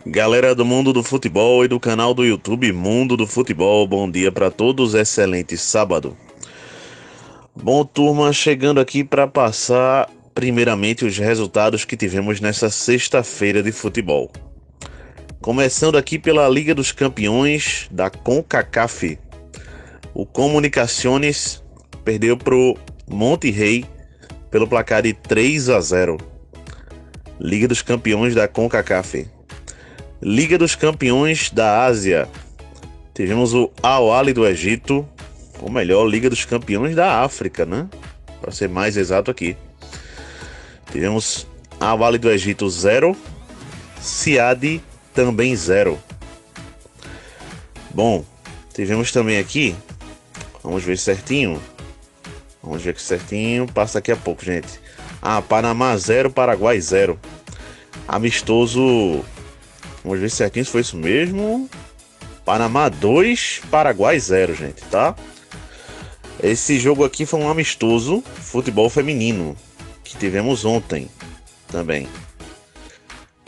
Galera do mundo do futebol e do canal do YouTube Mundo do Futebol, bom dia para todos, excelente sábado. Bom, turma, chegando aqui para passar primeiramente os resultados que tivemos nessa sexta-feira de futebol. Começando aqui pela Liga dos Campeões da CONCACAF. O Comunicaciones perdeu pro Monterrey pelo placar de 3-0. Liga dos Campeões da CONCACAF. Liga dos Campeões da Ásia. Tivemos o Al-Ahly do Egito, ou melhor, Liga dos Campeões da África, né? Para ser mais exato aqui. Tivemos Al-Ahly do Egito 0, Siad também 0. Bom, tivemos também aqui, vamos ver certinho. Vamos ver aqui certinho, passa daqui a pouco, gente. Panamá 0, Paraguai 0. Amistoso, vamos ver certinho se foi isso mesmo. Panamá 2, Paraguai 0, gente, tá? Esse jogo aqui foi um amistoso futebol feminino que tivemos ontem também.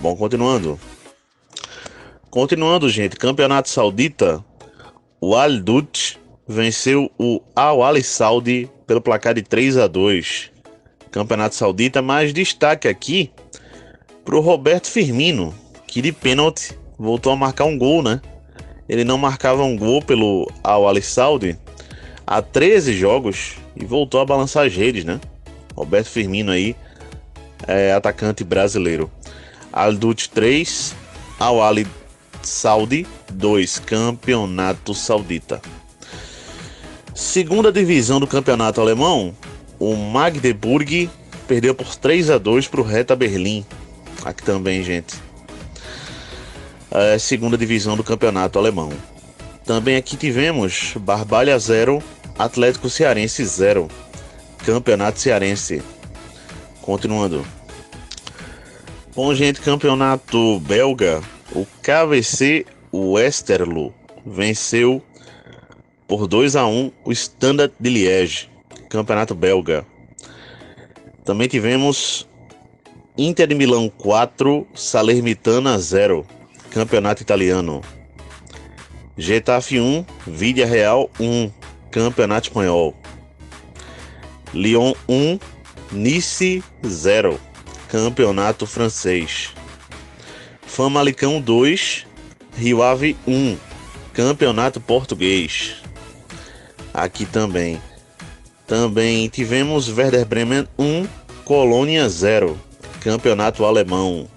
Bom, continuando, gente, Campeonato Saudita, o Al Dutt venceu o Al-Ahly Saudi pelo placar de 3-2. Campeonato Saudita, mas destaque aqui pro Roberto Firmino, que de pênalti voltou a marcar um gol, né? Ele não marcava um gol pelo Al-Ahly Saudi há 13 jogos e voltou a balançar as redes, né? Roberto Firmino aí, atacante brasileiro. Al Dutt 3, Al-Ahly Saudi 2, Campeonato Saudita. Segunda divisão do Campeonato Alemão, o Magdeburg perdeu por 3-2 para o Hertha Berlim. Aqui também, gente. Segunda divisão do Campeonato Alemão. Também aqui tivemos Barbalha 0, Atlético Cearense 0. Campeonato Cearense. Continuando. Bom, gente, campeonato belga. O KVC Westerlo venceu por 2-1 o Standard de Liège. Campeonato belga. Também tivemos Inter de Milão 4, Salernitana 0. Campeonato italiano. Getafe 1, Vídea Real 1. Campeonato espanhol. Lyon 1, Nice 0. Campeonato francês. Famalicão 2, Rio Ave 1. Campeonato português. Aqui também. Também tivemos Werder Bremen 1, Colônia 0. Campeonato alemão.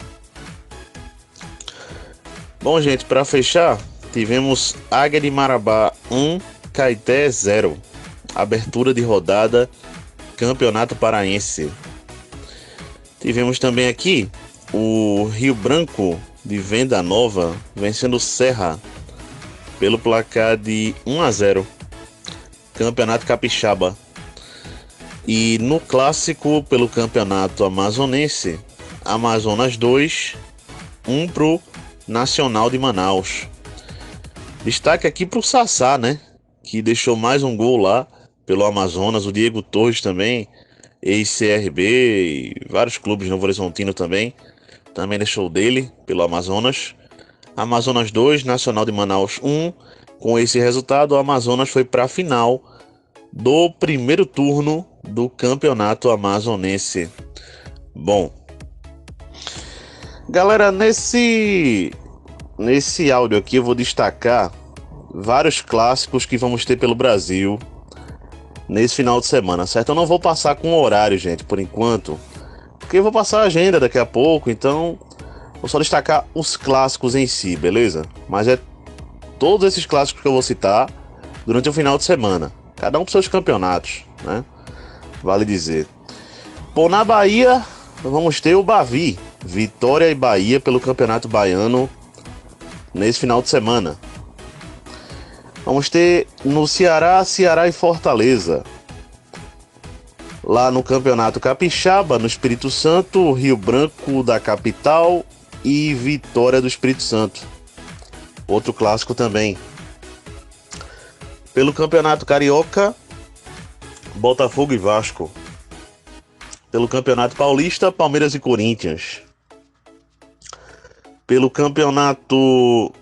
Bom, gente, para fechar, tivemos Águia de Marabá 1, Caeté 0. Abertura de rodada, Campeonato Paraense. Tivemos também aqui o Rio Branco de Venda Nova vencendo o Serra pelo placar de 1-0. Campeonato Capixaba. E no clássico pelo Campeonato Amazonense, Amazonas 2, 1 pro Nacional de Manaus. Destaque aqui pro Sassá, né? Que deixou mais um gol lá pelo Amazonas. O Diego Torres também, ex-CRB e vários clubes Novo Horizontino também deixou dele pelo Amazonas. Amazonas 2, Nacional de Manaus 1. Com esse resultado, o Amazonas foi para a final do primeiro turno do Campeonato Amazonense. Bom, galera, nesse áudio aqui eu vou destacar vários clássicos que vamos ter pelo Brasil nesse final de semana, certo? Eu não vou passar com horário, gente, por enquanto, porque eu vou passar a agenda daqui a pouco, então vou só destacar os clássicos em si, beleza? Mas é todos esses clássicos que eu vou citar durante o final de semana, cada um para seus campeonatos, né? Vale dizer. Bom, na Bahia vamos ter o Bavi, Vitória e Bahia pelo Campeonato Baiano nesse final de semana. Vamos ter no Ceará e Fortaleza. Lá no Campeonato Capixaba, no Espírito Santo, Rio Branco da capital e Vitória do Espírito Santo. Outro clássico também. Pelo Campeonato Carioca, Botafogo e Vasco. Pelo Campeonato Paulista, Palmeiras e Corinthians. Pelo campeonato,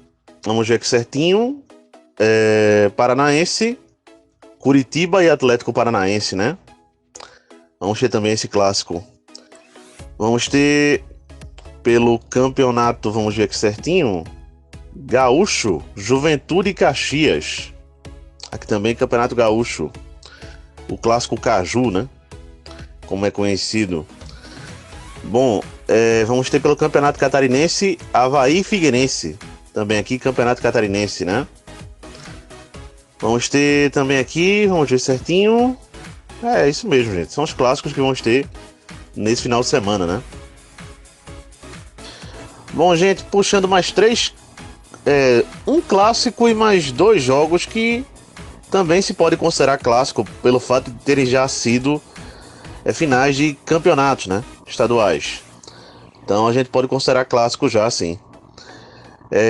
vamos ver aqui certinho, Paranaense, Curitiba e Atlético Paranaense, né? Vamos ter também esse clássico. Vamos ter pelo campeonato, vamos ver aqui certinho, Gaúcho, Juventude e Caxias. Aqui também Campeonato Gaúcho. O clássico Caju, né? Como é conhecido. Bom, vamos ter pelo Campeonato Catarinense, Avaí e Figueirense. Também aqui Campeonato Catarinense, né? Vamos ter também aqui, vamos ver certinho. É isso mesmo, gente. São os clássicos que vamos ter nesse final de semana, né? Bom, gente, puxando mais três. Um clássico e mais dois jogos que também se pode considerar clássico pelo fato de terem já sido finais de campeonatos, né? Estaduais. Então a gente pode considerar clássico já, sim.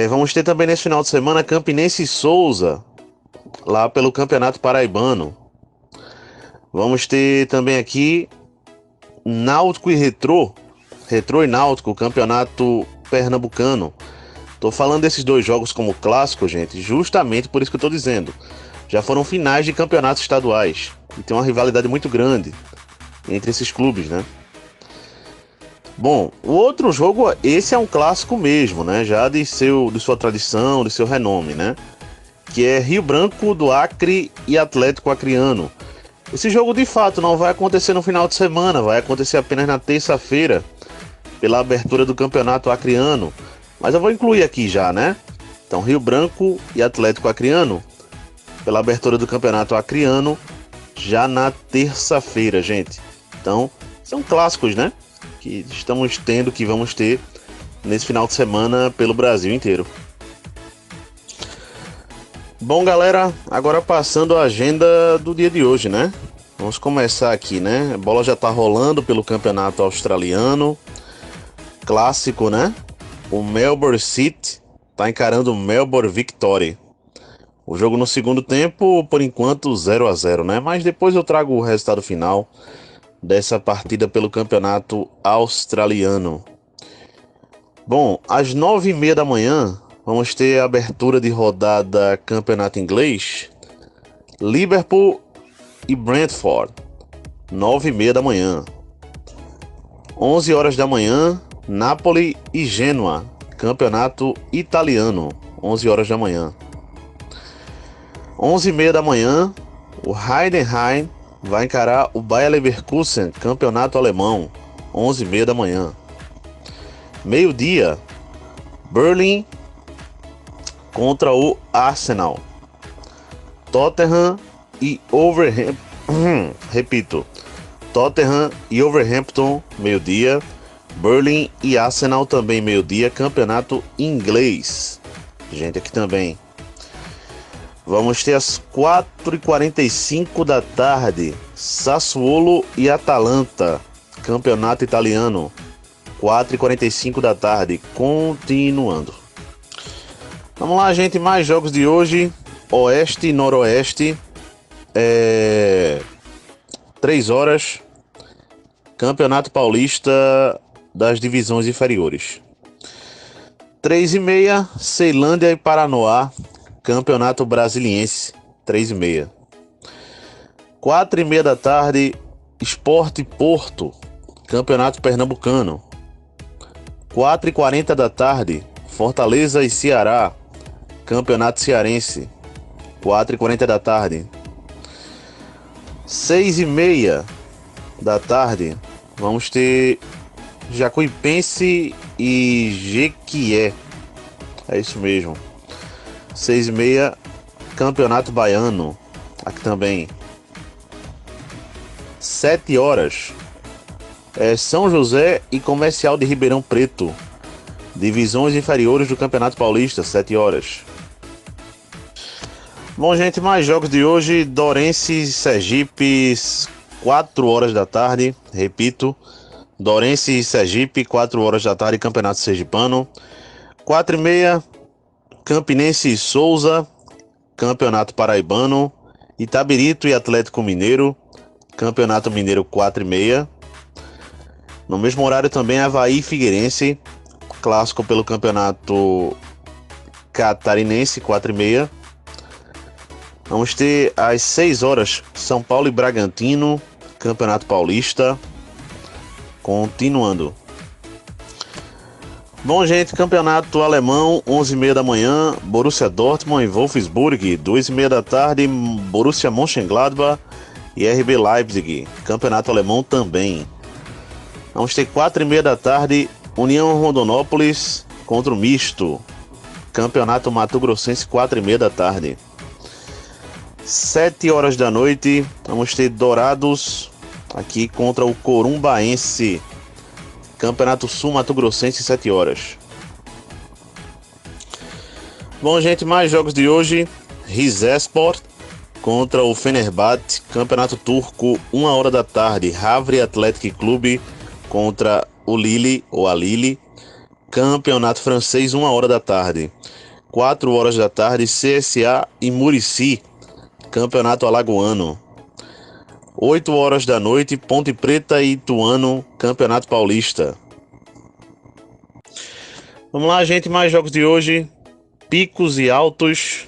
Vamos ter também nesse final de semana Campinense e Souza, lá pelo Campeonato Paraibano. Vamos ter também aqui Náutico e Retrô e Náutico, Campeonato Pernambucano. Tô falando desses dois jogos como clássico, gente, justamente por isso que eu tô dizendo. Já foram finais de campeonatos estaduais e tem uma rivalidade muito grande entre esses clubes, né? Bom, o outro jogo, esse é um clássico mesmo, né? Já de sua tradição, de seu renome, né? Que é Rio Branco do Acre e Atlético Acreano. Esse jogo de fato não vai acontecer no final de semana, vai acontecer apenas na terça-feira, pela abertura do Campeonato Acreano. Mas eu vou incluir aqui já, né? Então, Rio Branco e Atlético Acreano, pela abertura do Campeonato Acreano, já na terça-feira, gente. Então, são clássicos, né? Que vamos ter nesse final de semana pelo Brasil inteiro. Bom, galera, agora passando a agenda do dia de hoje, né? Vamos começar aqui, né? A bola já tá rolando pelo campeonato australiano. Clássico, né? O Melbourne City tá encarando o Melbourne Victory. O jogo no segundo tempo, por enquanto, 0-0, né? Mas depois eu trago o resultado final dessa partida pelo campeonato australiano. Bom, às 9h30 da manhã, vamos ter a abertura de rodada campeonato inglês. Liverpool e Brentford, 9h30 da manhã. 11h da manhã, Napoli e Genoa, campeonato italiano, 11h da manhã. 11h30 da manhã, o Heidenheim vai encarar o Bayer Leverkusen, campeonato alemão, 11h30 da manhã. Meio-dia, Berlim contra o Arsenal. Tottenham e Overhampton. Repito, Tottenham e Overhampton, meio-dia. Berlim e Arsenal também meio-dia, campeonato inglês. Gente, aqui também. Vamos ter às 4h45 da tarde, Sassuolo e Atalanta, campeonato italiano. 4h45 da tarde, continuando. Vamos lá, gente, mais jogos de hoje. Oeste e Noroeste. 3h. Campeonato Paulista das divisões inferiores. 3h30, Ceilândia e Paranoá, Campeonato Brasiliense, 3h30. 4h30 da tarde, Sport Porto, Campeonato Pernambucano. 4h40 da tarde, Fortaleza e Ceará, Campeonato Cearense, 4h40 da tarde. 6h30 da tarde, vamos ter Jacuipense e Jequié. É isso mesmo. 6h30, Campeonato Baiano. Aqui também. 7h. São José e Comercial de Ribeirão Preto. Divisões inferiores do Campeonato Paulista, 7h. Bom, gente, mais jogos de hoje. Dourense e Sergipe, 4h da tarde. Repito, Dourense e Sergipe, 4h da tarde, Campeonato Sergipano. 4h30, Campinense e Souza, Campeonato Paraibano. Itabirito e Atlético Mineiro, Campeonato Mineiro, 4h30. No mesmo horário também, Avaí e Figueirense, clássico pelo campeonato catarinense, 4h30. Vamos ter às 6 horas São Paulo e Bragantino, Campeonato Paulista, continuando. Bom, gente, campeonato alemão, 11h30 da manhã, Borussia Dortmund e Wolfsburg, 2h30 da tarde, Borussia Mönchengladbach e RB Leipzig, campeonato alemão também. Vamos ter 4h30 da tarde, União Rondonópolis contra o Misto, campeonato mato-grossense, 4h30 da tarde. 7 horas da noite, vamos ter Dourados aqui contra o Corumbaense, Campeonato Sul Mato Grossense, 7 horas. Bom, gente, mais jogos de hoje. Rizespor contra o Fenerbahçe, Campeonato Turco, 1 hora da tarde. Havre Athletic Clube contra o Lille, ou a Lille, Campeonato Francês, 1 hora da tarde. 4 horas da tarde, CSA e Murici, Campeonato Alagoano. 8 horas da noite, Ponte Preta e Ituano, Campeonato Paulista. Vamos lá, gente, mais jogos de hoje. Picos e Altos,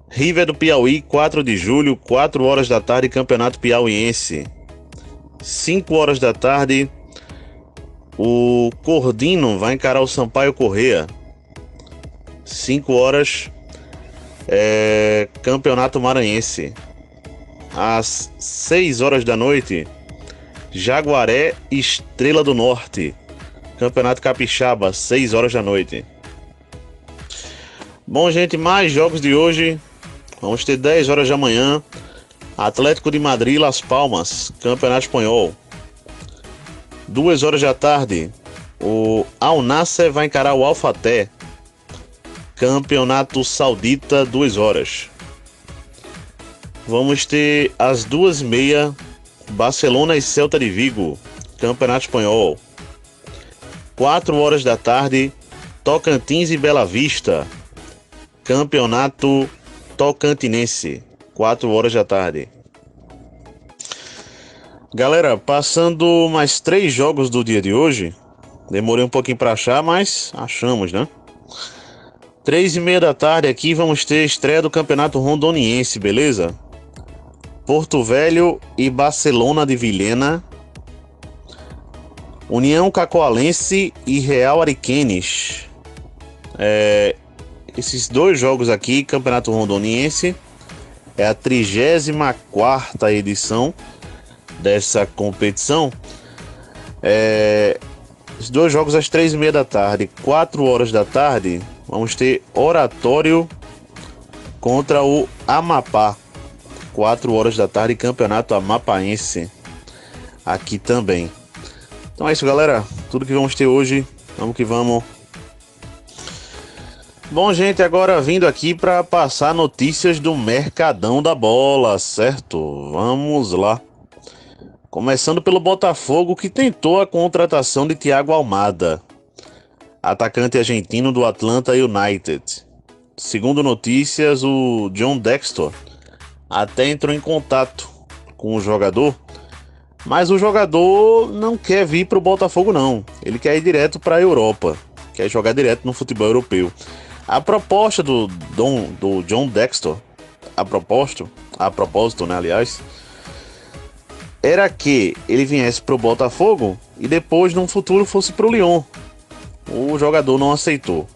River do Piauí, 4 de julho, 4 horas da tarde, Campeonato Piauiense. 5 horas da tarde, o Cordino vai encarar o Sampaio Corrêa. 5 horas, Campeonato Maranhense. Às 6 horas da noite, Jaguaré e Estrela do Norte, Campeonato Capixaba, 6 horas da noite. Bom, gente, mais jogos de hoje. Vamos ter 10 horas da manhã, Atlético de Madrid e Las Palmas, Campeonato Espanhol. 2 horas da tarde, o Al Nassr vai encarar o Al Fateh, Campeonato Saudita, 2 horas. Vamos ter às 2h30, Barcelona e Celta de Vigo, Campeonato Espanhol. 4 horas da tarde, Tocantins e Bela Vista, Campeonato Tocantinense, 4 horas da tarde. Galera, passando mais 3 jogos do dia de hoje. Demorei um pouquinho para achar, mas achamos, né? 3h30 da tarde aqui vamos ter estreia do Campeonato Rondoniense, beleza? Porto Velho e Barcelona de Vilhena, União Cacoalense e Real Ariquemes. Esses 2 jogos aqui, Campeonato Rondoniense, é a 34ª edição dessa competição. Os 2 jogos às 3h30 da tarde. 4 horas da tarde, vamos ter Oratório contra o Amapá. 4 horas da tarde, Campeonato Amapaense aqui também. Então é isso, galera. Tudo que vamos ter hoje. Vamos que vamos. Bom, gente, agora vindo aqui para passar notícias do Mercadão da Bola, certo? Vamos lá. Começando pelo Botafogo, que tentou a contratação de Thiago Almada, atacante argentino do Atlanta United. Segundo notícias, o John Dextor até entrou em contato com o jogador, mas o jogador não quer vir para o Botafogo não. Ele quer ir direto para a Europa, quer jogar direto no futebol europeu. A proposta do John Dextor, a propósito, né, aliás, era que ele viesse para o Botafogo e depois, num futuro, fosse para o Lyon. O jogador não aceitou.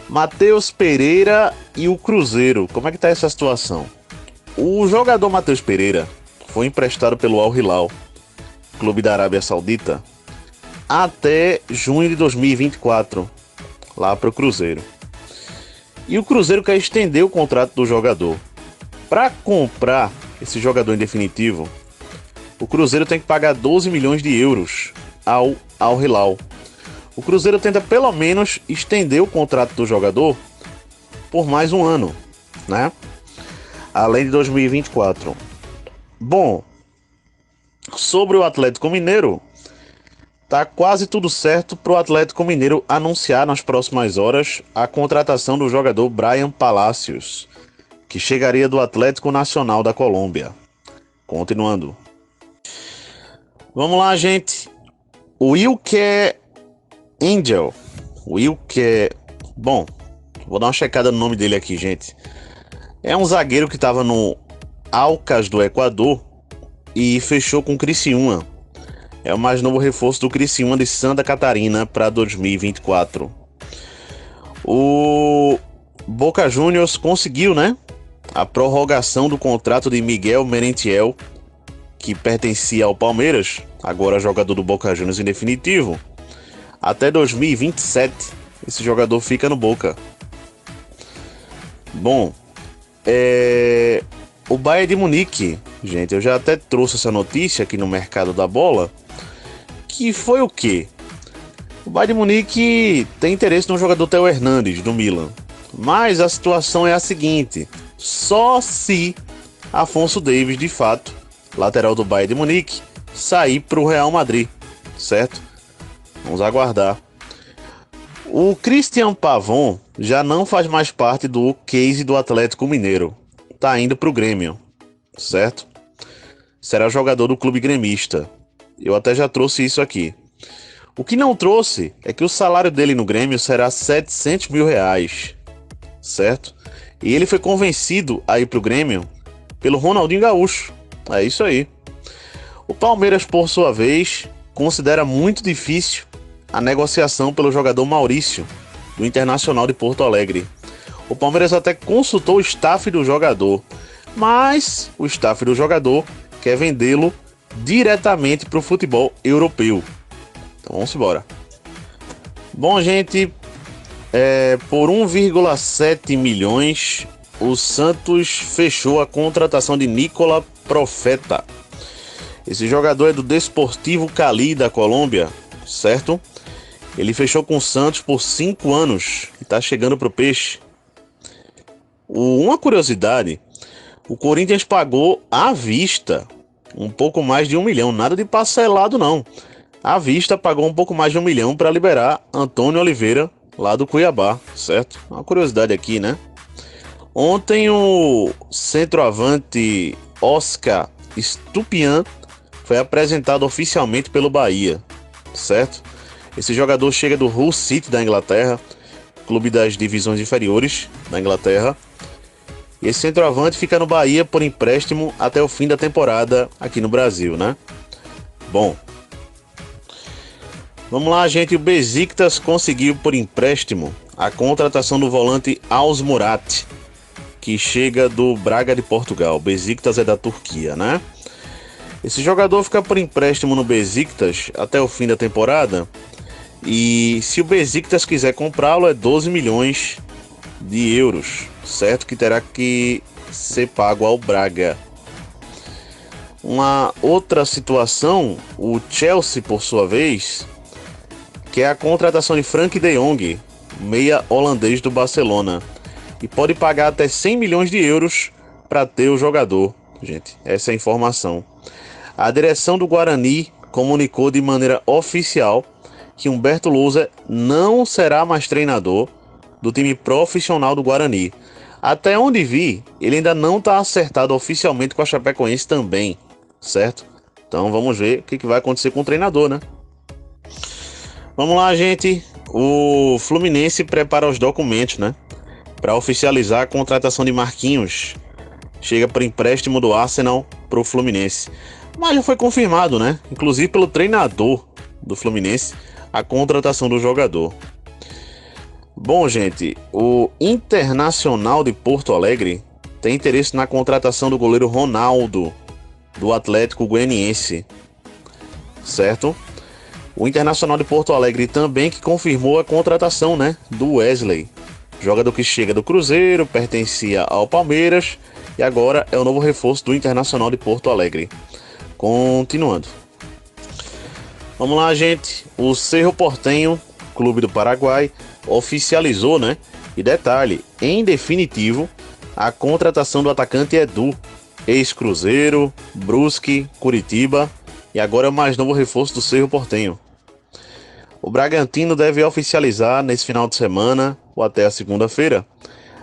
Matheus Pereira e o Cruzeiro. Como é que tá essa situação? O jogador Matheus Pereira foi emprestado pelo Al Hilal, clube da Arábia Saudita, até junho de 2024, lá para o Cruzeiro. E o Cruzeiro quer estender o contrato do jogador. Para comprar esse jogador em definitivo, o Cruzeiro tem que pagar 12 milhões de euros ao Al Hilal. O Cruzeiro tenta pelo menos estender o contrato do jogador por mais um ano, né? Além de 2024. Bom, sobre o Atlético Mineiro, tá quase tudo certo para o Atlético Mineiro anunciar nas próximas horas a contratação do jogador Bryan Palacios, que chegaria do Atlético Nacional da Colômbia. Continuando. Vamos lá, gente. O Wilker Angel Wilker. Bom, vou dar uma checada no nome dele aqui, gente. É um zagueiro que estava no Alcas do Equador e fechou com o Criciúma. É o mais novo reforço do Criciúma de Santa Catarina para 2024. O Boca Juniors conseguiu, né, a prorrogação do contrato de Miguel Merentiel, que pertencia ao Palmeiras, agora jogador do Boca Juniors em definitivo, até 2027. Esse jogador fica no Boca. Bom, o Bayern de Munique, gente, eu já até trouxe essa notícia aqui no mercado da bola, que foi o quê? O Bayern de Munique tem interesse no jogador Theo Hernandes, do Milan. Mas a situação é a seguinte: só se Afonso Davies, de fato, lateral do Bayern de Munique, sair para o Real Madrid, certo? Vamos aguardar. O Christian Pavon já não faz mais parte do case do Atlético Mineiro. Tá indo para o Grêmio, certo? Será jogador do clube gremista. Eu até já trouxe isso aqui. O que não trouxe é que o salário dele no Grêmio será 700 mil reais, certo? E ele foi convencido a ir pro Grêmio pelo Ronaldinho Gaúcho. É isso aí. O Palmeiras, por sua vez, considera muito difícil a negociação pelo jogador Maurício, do Internacional de Porto Alegre. O Palmeiras até consultou o staff do jogador, mas o staff do jogador quer vendê-lo diretamente para o futebol europeu. Então vamos embora. Bom, gente, por 1,7 milhões, o Santos fechou a contratação de Nicola Profeta. Esse jogador é do Desportivo Cali da Colômbia, certo? Ele fechou com o Santos por 5 anos e está chegando pro Peixe. Uma curiosidade: o Corinthians pagou à vista um pouco mais de 1 milhão, nada de parcelado não. À vista pagou um pouco mais de 1 milhão para liberar Antônio Oliveira, lá do Cuiabá, certo? Uma curiosidade aqui, né? Ontem o centroavante Oscar Stupian foi apresentado oficialmente pelo Bahia, certo? Esse jogador chega do Hull City da Inglaterra, clube das divisões inferiores da Inglaterra. E esse centroavante fica no Bahia por empréstimo até o fim da temporada aqui no Brasil, né? Bom, vamos lá, gente. O Besiktas conseguiu por empréstimo a contratação do volante Aos Murat, que chega do Braga de Portugal. Besiktas é da Turquia, né? Esse jogador fica por empréstimo no Besiktas até o fim da temporada. E se o Besiktas quiser comprá-lo, é 12 milhões de euros, certo? Que terá que ser pago ao Braga. Uma outra situação, o Chelsea, por sua vez, que é a contratação de Frank de Jong, meia holandês do Barcelona, e pode pagar até 100 milhões de euros para ter o jogador. Gente, essa é a informação. A direção do Guarani comunicou de maneira oficial que Humberto Lousa não será mais treinador do time profissional do Guarani. Até onde vi, ele ainda não está acertado oficialmente com a Chapecoense também, certo? Então vamos ver o que vai acontecer com o treinador, né? Vamos lá, gente. O Fluminense prepara os documentos, né, para oficializar a contratação de Marquinhos. Chega por empréstimo do Arsenal para o Fluminense. Mas já foi confirmado, né, inclusive pelo treinador do Fluminense, a contratação do jogador. Bom, gente, o Internacional de Porto Alegre tem interesse na contratação do goleiro Ronaldo, do Atlético Goianiense, certo? O Internacional de Porto Alegre também que confirmou a contratação, né, do Wesley, jogador que chega do Cruzeiro, pertencia ao Palmeiras e agora é o novo reforço do Internacional de Porto Alegre. Continuando. Vamos lá, gente. O Cerro Porteño, clube do Paraguai, oficializou, né? E detalhe, em definitivo, a contratação do atacante Edu, ex-Cruzeiro, Brusque, Curitiba e agora é o mais novo reforço do Cerro Porteño. O Bragantino deve oficializar nesse final de semana, ou até a segunda-feira,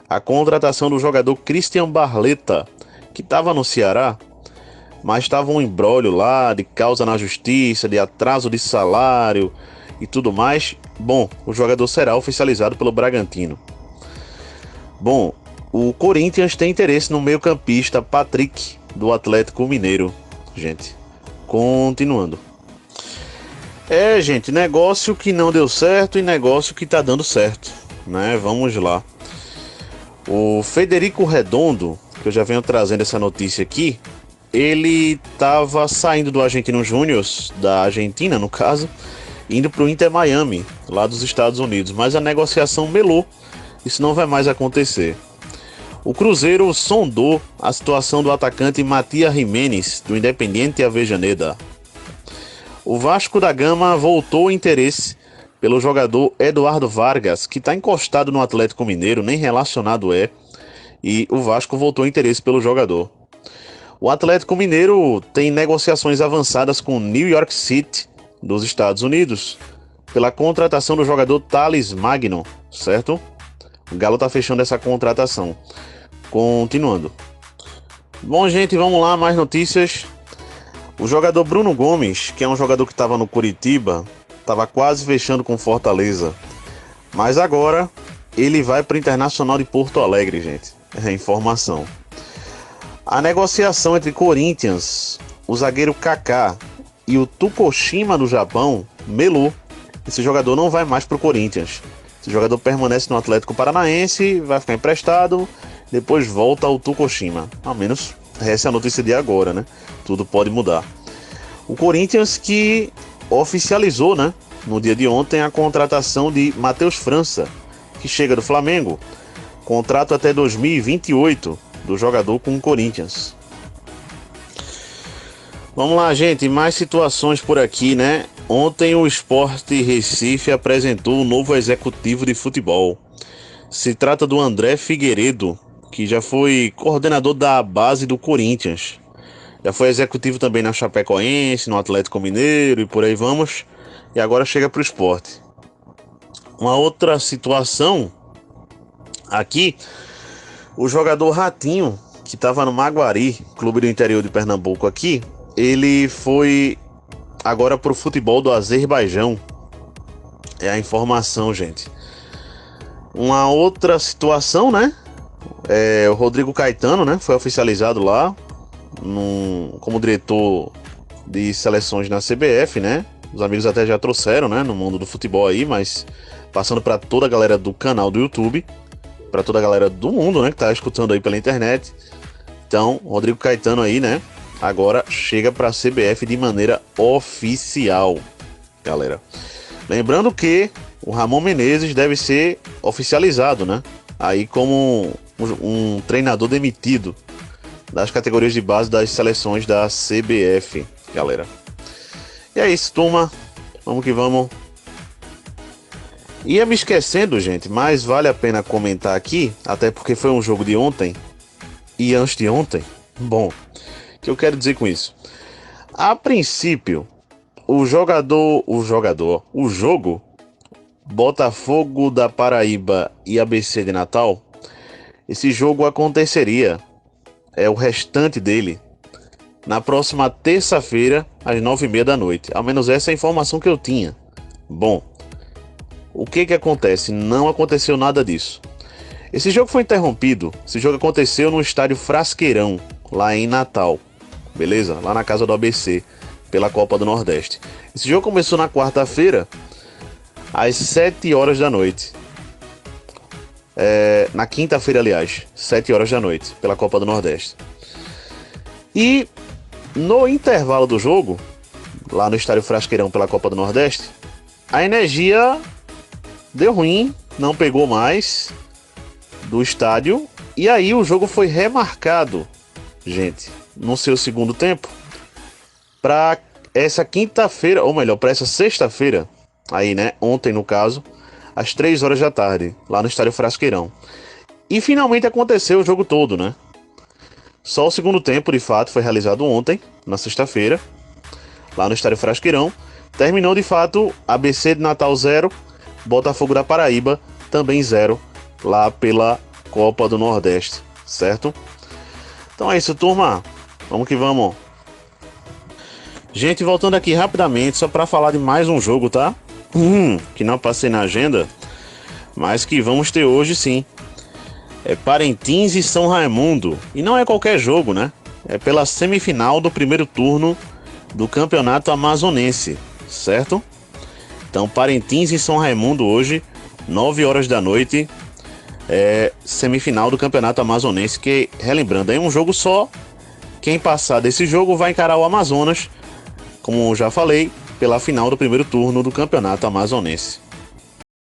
a contratação do jogador Christian Barleta, que estava no Ceará, mas estava um imbróglio lá de causa na justiça, de atraso de salário e tudo mais, Bom, o jogador será oficializado pelo Bragantino. Bom, o Corinthians tem interesse no meio-campista Patrick, do Atlético Mineiro, gente. Continuando. Gente, negócio que não deu certo e negócio que tá dando certo, né? Vamos lá. O Federico Redondo, que eu já venho trazendo essa notícia aqui, ele tava saindo do Argentinos Júniors, da Argentina no caso, indo pro Inter Miami, lá dos Estados Unidos, mas a negociação melou, isso não vai mais acontecer. O Cruzeiro sondou a situação do atacante Matías Jiménez, do Independiente Avellaneda. O Vasco da Gama voltou o interesse pelo jogador Eduardo Vargas, que está encostado no Atlético Mineiro, nem relacionado é, e o Vasco voltou o interesse pelo jogador. O Atlético Mineiro tem negociações avançadas com o New York City, dos Estados Unidos, pela contratação do jogador Thales Magno, certo? O Galo está fechando essa contratação. Continuando. Bom, gente, vamos lá, mais notícias. O jogador Bruno Gomes, que é um jogador que estava no Curitiba, estava quase fechando com Fortaleza. Mas agora ele vai para o Internacional de Porto Alegre, gente. É informação. A negociação entre Corinthians, o zagueiro Kaká e o Tokushima do Japão melou. Esse jogador não vai mais para o Corinthians. Esse jogador permanece no Atlético Paranaense, vai ficar emprestado, depois volta ao Tokushima. Ao menos essa é a notícia de agora, né? Tudo pode mudar. O Corinthians que oficializou, né, no dia de ontem, a contratação de Matheus França, que chega do Flamengo. Contrato até 2028 do jogador com o Corinthians. Vamos lá, gente, mais situações por aqui, né? Ontem o Sport Recife apresentou o novo executivo de futebol. Se trata do André Figueiredo, que já foi coordenador da base do Corinthians. Já foi executivo também na Chapecoense, no Atlético Mineiro e por aí vamos. E agora chega para o Sport. Uma outra situação aqui, o jogador Ratinho, que estava no Maguari, clube do interior de Pernambuco aqui, ele foi agora pro futebol do Azerbaijão. É a informação, gente. Uma outra situação, né? O Rodrigo Caetano, né? Foi oficializado lá como diretor de seleções na CBF, né? Os amigos até já trouxeram, né? No mundo do futebol aí, mas passando para toda a galera do canal do YouTube, para toda a galera do mundo, né? Que tá escutando aí pela internet. Então, Rodrigo Caetano aí, né? Agora chega para a CBF de maneira oficial, galera. Lembrando que o Ramon Menezes deve ser oficializado, né? Aí como um treinador demitido das categorias de base das seleções da CBF, galera. E é isso, turma. Vamos que vamos. Ia me esquecendo, gente, mas vale a pena comentar aqui, até porque foi um jogo de ontem e antes de ontem. Bom, o que eu quero dizer com isso? A princípio, o jogo Botafogo da Paraíba e ABC de Natal, esse jogo aconteceria, o restante dele, na próxima terça-feira, às 9h30 da noite. Ao menos essa é a informação que eu tinha. Bom, o que acontece? Não aconteceu nada disso. Esse jogo foi interrompido. Esse jogo aconteceu no estádio Frasqueirão, lá em Natal. Beleza? Lá na casa do ABC, pela Copa do Nordeste. Esse jogo começou na quarta-feira, às 7 horas da noite. Na quinta-feira, aliás, 7 horas da noite, pela Copa do Nordeste. E no intervalo do jogo, lá no estádio Frasqueirão pela Copa do Nordeste, a energia deu ruim, não pegou mais do estádio. E aí o jogo foi remarcado, gente, no seu segundo tempo, para essa quinta-feira, ou melhor, para essa sexta-feira, aí, né, ontem no caso, às 3 horas da tarde, lá no estádio Frasqueirão. E finalmente aconteceu o jogo todo, né? Só o segundo tempo, de fato, foi realizado ontem, na sexta-feira, lá no estádio Frasqueirão. Terminou, de fato, ABC de Natal 0, Botafogo da Paraíba também 0, lá pela Copa do Nordeste, certo? Então é isso, turma. Vamos que vamos. Gente, voltando aqui rapidamente, só para falar de mais um jogo, tá? que não passei na agenda, mas que vamos ter hoje sim. É Parintins e São Raimundo. E não é qualquer jogo, né? É pela semifinal do primeiro turno do Campeonato Amazonense, certo? Então, Parintins e São Raimundo hoje, 9 horas da noite, semifinal do Campeonato Amazonense, que, relembrando, é um jogo só. Quem passar desse jogo vai encarar o Amazonas, como já falei, pela final do primeiro turno do Campeonato Amazonense.